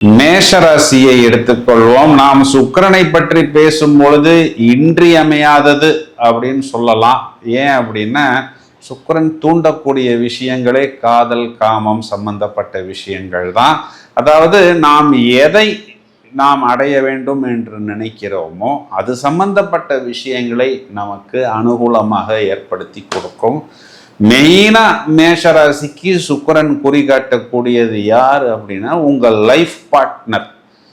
மேஷராசியை எடுத்துக்கொள்வோம். நாம் சுக்கிரனை பற்றி பேசும் பொழுது இன்றியமையாதது அப்படின்னு சொல்லலாம். ஏன் அப்படின்னா, சுக்கிரன் தூண்டக்கூடிய விஷயங்களே காதல், காமம் சம்பந்தப்பட்ட விஷயங்கள் தான். அதாவது எதை நாம் அடைய வேண்டும் என்று நினைக்கிறோமோ அது சம்பந்தப்பட்ட விஷயங்களை நமக்கு அனுகூலமாக ஏற்படுத்தி கொடுக்கும். மெயினா மேஷராசிக்கு சுக்கிரன் குறிகாட்டக்கூடியது யார் அப்படின்னா உங்கள் லைஃப் பார்ட்னர்.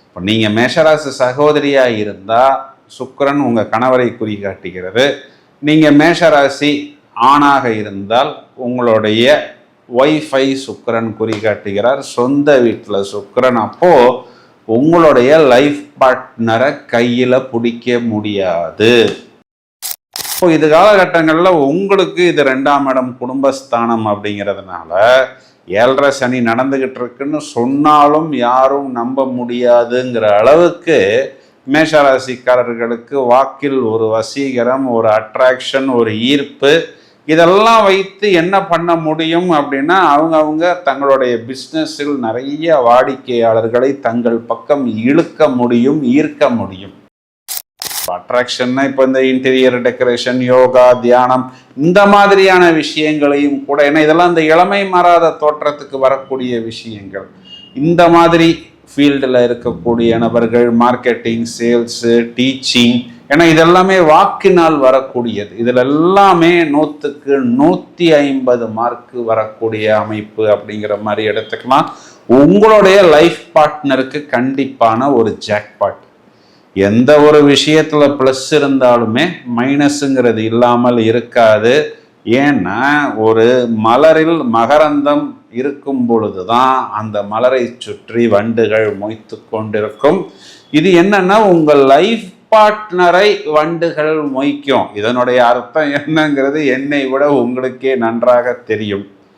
இப்போ நீங்கள் மேஷராசி சகோதரியாக இருந்தால் சுக்கிரன் உங்கள் கணவரை குறிகாட்டுகிறது. நீங்கள் மேஷராசி ஆணாக இருந்தால் உங்களுடைய ஒய்ஃபை சுக்கிரன் குறிகாட்டுகிறார். சொந்த வீட்டில் சுக்கிரன். அப்போது உங்களுடைய லைஃப் பார்ட்னரை கையில் பிடிக்க முடியாது. இப்போ இது காலகட்டங்களில் உங்களுக்கு இது 2ஆம் இடம் குடும்பஸ்தானம் அப்படிங்கிறதுனால 7.5 சனி நடந்துகிட்டு இருக்குன்னு சொன்னாலும் யாரும் நம்ப முடியாதுங்கிற அளவுக்கு மேஷராசிக்காரர்களுக்கு வாக்கில் ஒரு வசீகரம், ஒரு அட்ராக்ஷன், ஒரு ஈர்ப்பு, இதெல்லாம் வைத்து என்ன பண்ண முடியும் அப்படின்னா அவங்க தங்களுடைய பிஸ்னஸில் நிறைய வாடிக்கையாளர்களை தங்கள் பக்கம் இழுக்க முடியும், ஈர்க்க முடியும். அட்ராக்ஷன்னா இப்போ இந்த இன்டீரியர் டெக்கரேஷன், யோகா, தியானம், இந்த மாதிரியான விஷயங்களையும் கூட, ஏன்னா இதெல்லாம் இந்த இளமை மாறாத தோற்றத்துக்கு வரக்கூடிய விஷயங்கள். இந்த மாதிரி ஃபீல்டில் இருக்கக்கூடிய நபர்கள், மார்க்கெட்டிங், சேல்ஸு, டீச்சிங், ஏன்னா இதெல்லாமே வாக்கினால் வரக்கூடியது. இதில் எல்லாமே 100க்கு 150 மார்க்கு வரக்கூடிய அமைப்பு அப்படிங்கிற மாதிரி எடுத்துக்கலாம். உங்களுடைய லைஃப் பார்ட்னருக்கு கண்டிப்பான ஒரு ஜாக்பாட். எந்த ஒரு விஷயத்துல ப்ளஸ் இருந்தாலுமே மைனஸுங்கிறது இல்லாமல் இருக்காது. ஏன்னா ஒரு மலரில் மகரந்தம் இருக்கும் பொழுதுதான் அந்த மலரை சுற்றி வண்டுகள் மொய்த்து கொண்டிருக்கும். இது என்னன்னா உங்கள் லைஃப் பார்ட்னரை வண்டுகள் மொய்க்கும். இதனுடைய அர்த்தம் என்னங்கிறது என்னை விட உங்களுக்கே நன்றாக தெரியும்.